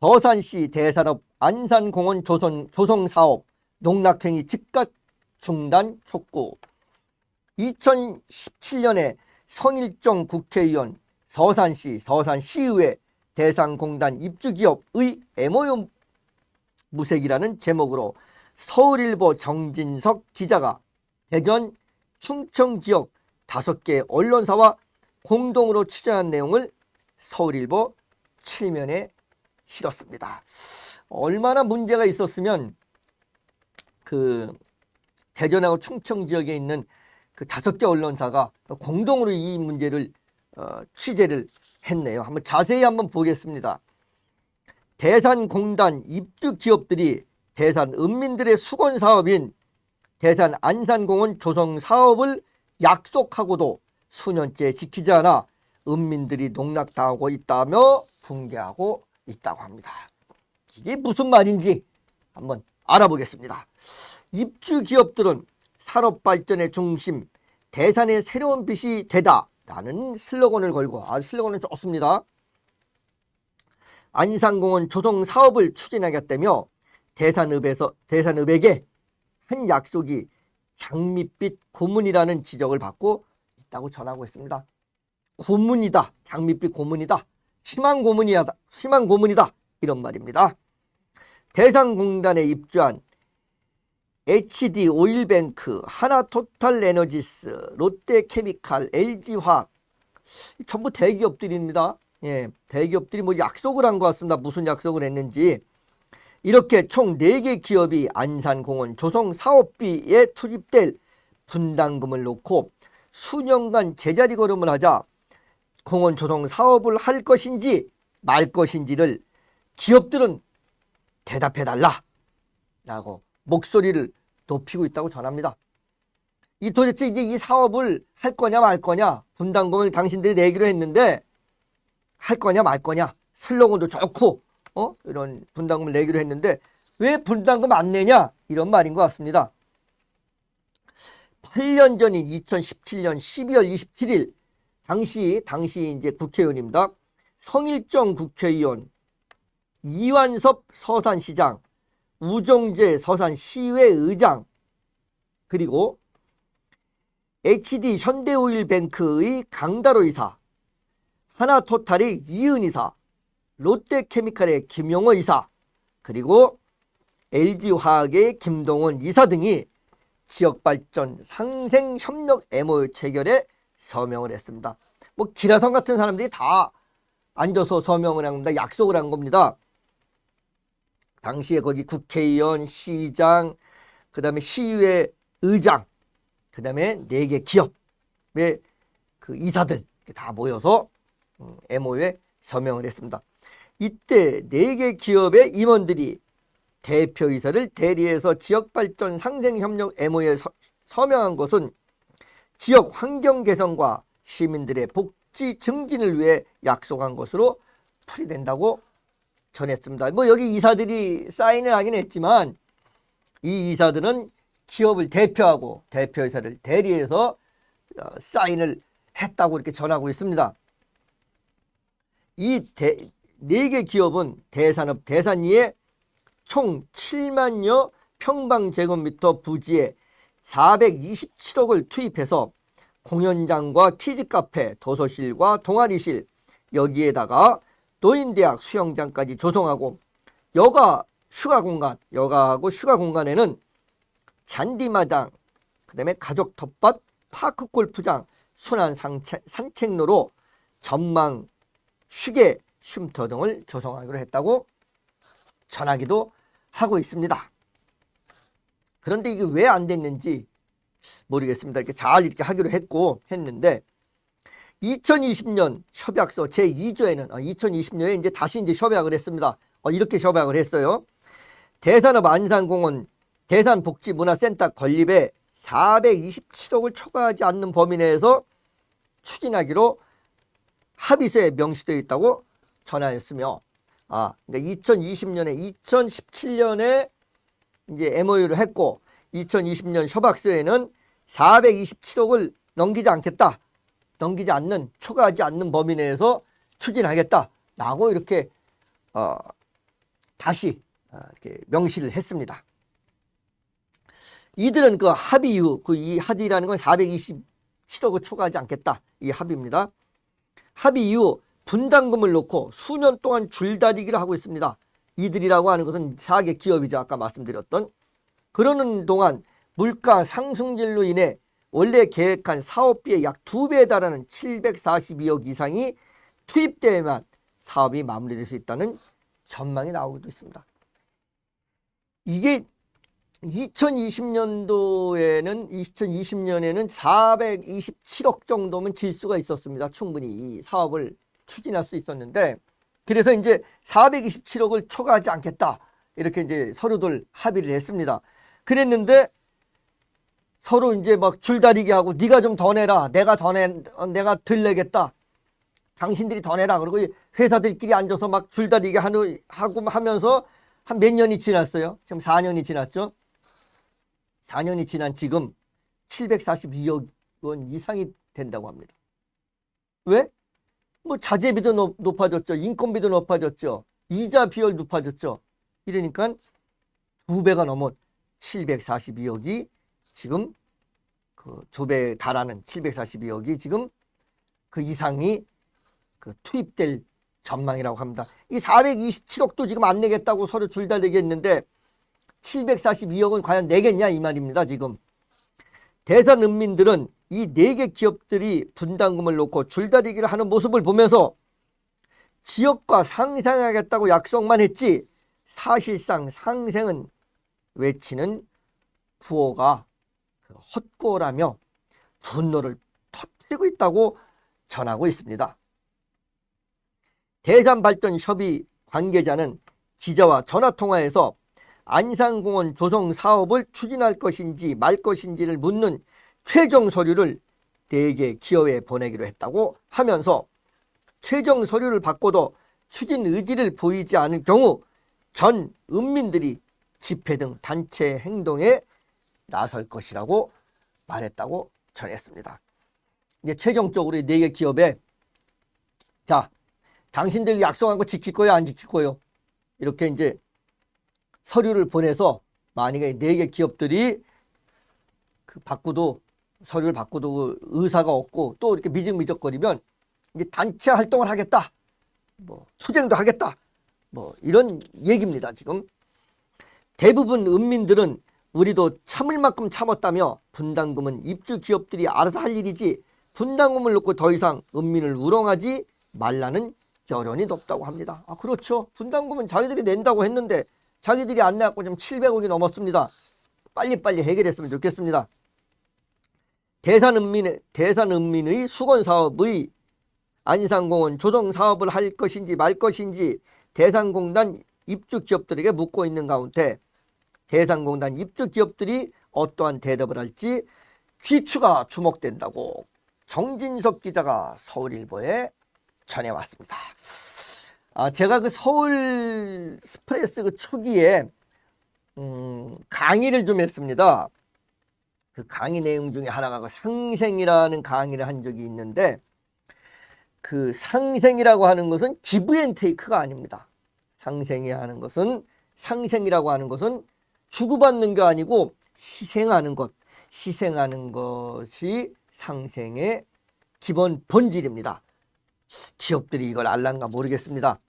서산시 대산업 안산공원 조성사업 농락행위 즉각 중단 촉구. 2017년에 성일종 국회의원 서산시의회 대산공단 입주기업의 MOU 무색이라는 제목으로 서울일보 정진석 기자가 대전, 충청 지역 5개 언론사와 공동으로 취재한 내용을 서울일보 7면에 실었습니다. 얼마나 문제가 있었으면 그 대전하고 충청 지역에 있는 그 5개 언론사가 공동으로 이 문제를 취재를 했네요. 한번 자세히 한번 보겠습니다. 대산공단 입주 기업들이 대산 은민들의 수건 사업인 대산 안산공원 조성 사업을 약속하고도 수년째 지키지 않아 은민들이 농락당하고 있다며 붕괴하고 있다고 합니다. 이게 무슨 말인지 한번 알아보겠습니다. 입주 기업들은 산업발전의 중심, 대산의 새로운 빛이 되다라는 슬로건을 걸고, 슬로건은 좋습니다. 안산공원 조성 사업을 추진하겠다며 대산읍에게 한 약속이 장밋빛 고문이라는 지적을 받고 있다고 전하고 있습니다. 고문이다, 장밋빛 고문이다, 심한 고문이다 이런 말입니다. 대산공단에 입주한 HD 오일뱅크, 하나토탈에너지스, 롯데케미칼, LG화학 전부 대기업들입니다. 예, 대기업들이 뭐 약속을 한 것 같습니다. 무슨 약속을 했는지. 이렇게 총 4개 기업이 안산공원 조성 사업비에 투입될 분담금을 놓고 수년간 제자리 걸음을 하자 공원 조성 사업을 할 것인지 말 것인지를 기업들은 대답해달라 라고 목소리를 높이고 있다고 전합니다. 도대체 이제 이 사업을 할 거냐 말 거냐, 분담금을 당신들이 내기로 했는데 할 거냐 말 거냐, 슬로건도 좋고 이런 분담금을 내기로 했는데 왜 분담금 안 내냐, 이런 말인 것 같습니다. 8년 전인 2017년 12월 27일 당시 이제 국회의원입니다. 성일종 국회의원, 이완섭 서산시장, 우종재 서산시의회 의장, 그리고 HD 현대오일뱅크의 강다로 이사, 하나토탈의 이은 이사, 롯데케미칼의 김용호 이사, 그리고 LG화학의 김동원 이사 등이 지역발전 상생협력 MOU 체결에 서명을 했습니다. 뭐 기라성 같은 사람들이 다 앉아서 서명을 한 겁니다. 약속을 한 겁니다. 당시에 거기 국회의원, 시장, 그 다음에 시의회 의장, 그 다음에 4개 기업의 그 이사들 다 모여서 MOU에 서명을 했습니다. 이때 4개 기업의 임원들이 대표이사를 대리해서 지역발전 상생협력 MOU에 서명한 것은 지역 환경 개선과 시민들의 복지 증진을 위해 약속한 것으로 풀이된다고 전했습니다. 뭐 여기 이사들이 사인을 하긴 했지만 이 이사들은 기업을 대표하고 대표이사를 대리해서 사인을 했다고 이렇게 전하고 있습니다. 이 4개 기업은 대산업 대산리에 총 7만여 평방제곱미터 부지에 427억을 투입해서 공연장과 키즈카페, 도서실과 동아리실, 여기에다가 노인대학 수영장까지 조성하고 여가하고 휴가 공간에는 잔디마당, 그 다음에 가족 텃밭, 파크 골프장, 순환 산책로로 전망 휴게 쉼터 등을 조성하기로 했다고 전하기도 하고 있습니다. 그런데 이게 왜 안 됐는지 모르겠습니다. 이렇게 잘 이렇게 하기로 했는데 2020년 협약서 제2조에는 2020년에 이제 다시 이제 협약을 했습니다. 이렇게 협약을 했어요. 대산업 안산공원 대산복지문화센터 건립에 427억을 초과하지 않는 범위 내에서 추진하기로 합의서에 명시되어 있다고 전하였으며, 그러니까 2017년에 이제 MOU를 했고 2020년 협약서에는 427억을 넘기지 않는 초과하지 않는 범위 내에서 추진하겠다라고 이렇게 다시 이렇게 명시를 했습니다. 이들은 그 합의 이후 이 합의라는 건 427억을 초과하지 않겠다. 이 합의입니다. 합의 이후 분담금을 놓고 수년 동안 줄다리기를 하고 있습니다. 이들이라고 하는 것은 4개 기업이죠. 아까 말씀드렸던. 그러는 동안 물가 상승률로 인해 원래 계획한 사업비의 약 2배에 달하는 742억 이상이 투입되어야만 사업이 마무리될 수 있다는 전망이 나오기도 있습니다. 이게 2020년에는 427억 정도면 질 수가 있었습니다. 충분히 이 사업을 추진할 수 있었는데, 그래서 이제 427억을 초과하지 않겠다. 이렇게 이제 서로들 합의를 했습니다. 그랬는데 서로 이제 막 줄다리기 하고 네가 좀 더 내라. 내가 내가 덜 내겠다. 당신들이 더 내라. 그리고 회사들끼리 앉아서 막 줄다리기 하고 하면서 한 몇 년이 지났어요. 지금 4년이 지났죠. 4년이 지난 지금 742억 원 이상이 된다고 합니다. 왜? 뭐 자재비도 높아졌죠. 인건비도 높아졌죠. 이자 비율 높아졌죠. 이러니까 2배가 넘은 742억이 지금 그 조배에 달하는 742억이 지금 그 이상이 그 투입될 전망이라고 합니다. 이 427억도 지금 안 내겠다고 서로 줄다리기 했는데 742억은 과연 내겠냐 이 말입니다. 지금 대산은민들은 이 4개 기업들이 분담금을 놓고 줄다리기를 하는 모습을 보면서 지역과 상생하겠다고 약속만 했지 사실상 상생은 외치는 구호가 헛구호라며 분노를 터뜨리고 있다고 전하고 있습니다. 대산발전협의 관계자는 기자와 전화통화에서 안산공원 조성 사업을 추진할 것인지 말 것인지를 묻는 최종 서류를 4개 기업에 보내기로 했다고 하면서 최종 서류를 받고도 추진 의지를 보이지 않을 경우 전 은민들이 집회 등 단체 행동에 나설 것이라고 말했다고 전했습니다. 이제 최종적으로 4개 기업에 자, 당신들이 약속한 거 지킬 거예요, 안 지킬 거예요? 이렇게 이제 서류를 보내서 만약에 4개 기업들이 서류를 받고도 의사가 없고 또 이렇게 미적미적거리면 이제 단체 활동을 하겠다. 뭐 투쟁도 하겠다. 뭐 이런 얘기입니다. 지금 대부분 은민들은 우리도 참을 만큼 참았다며 분담금은 입주 기업들이 알아서 할 일이지 분담금을 놓고 더 이상 은민을 우롱하지 말라는 여론이 높다고 합니다. 아, 그렇죠. 분담금은 자기들이 낸다고 했는데 자기들이 안 내갖고 지금 700억이 넘었습니다. 빨리빨리 해결했으면 좋겠습니다. 대산은민의 수건사업의 안산공원 조성사업을 할 것인지 말 것인지 대산공단 입주기업들에게 묻고 있는 가운데 대산공단 입주기업들이 어떠한 대답을 할지 귀추가 주목된다고 정진석 기자가 서울일보에 전해왔습니다. 제가 그 서울 스프레스 그 초기에 강의를 좀 했습니다. 그 강의 내용 중에 하나가 그 상생이라는 강의를 한 적이 있는데 그 상생이라고 하는 것은 기브앤테이크가 아닙니다. 상생이라고 하는 것은 주고받는 게 아니고 희생하는 것이 상생의 기본 본질입니다. 기업들이 이걸 알란가 모르겠습니다.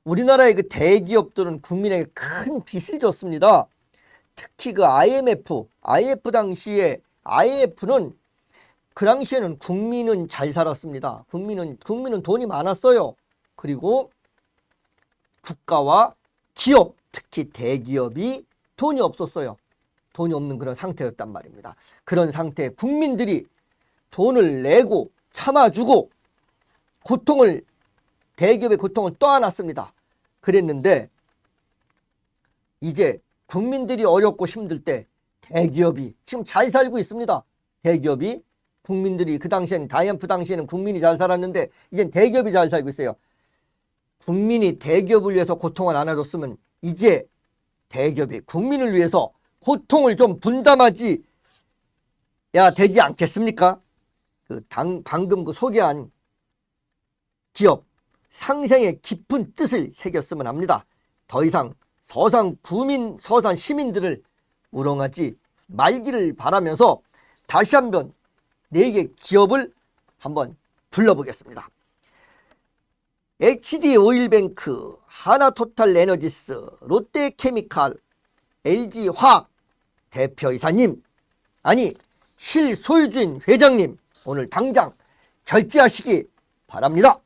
우리나라의 그 대기업들은 국민에게 큰 빚을 졌습니다. 특히 그 IMF 당시에 IMF는 그 당시에는 국민은 잘 살았습니다. 국민은 돈이 많았어요. 그리고 국가와 기업, 특히 대기업이 돈이 없었어요. 돈이 없는 그런 상태였단 말입니다. 그런 상태에 국민들이 돈을 내고 참아주고 대기업의 고통을 떠안았습니다. 그랬는데 이제 국민들이 어렵고 힘들 때 대기업이 지금 잘 살고 있습니다. 대기업이 국민들이 그 당시에는 IMF 당시에는 국민이 잘 살았는데 이젠 대기업이 잘 살고 있어요. 국민이 대기업을 위해서 고통을 안아줬으면 이제 대기업이 국민을 위해서 고통을 좀 분담하지 되지 않겠습니까? 방금 소개한 기업 상생의 깊은 뜻을 새겼으면 합니다. 더 이상 서산 구민, 서산 시민들을 우롱하지 말기를 바라면서 다시 한번 4개 기업을 한번 불러보겠습니다. HD오일뱅크, 하나토탈에너지스, 롯데케미칼, LG화학 대표이사님, 아니 실소유주인 회장님, 오늘 당장 결제하시기 바랍니다.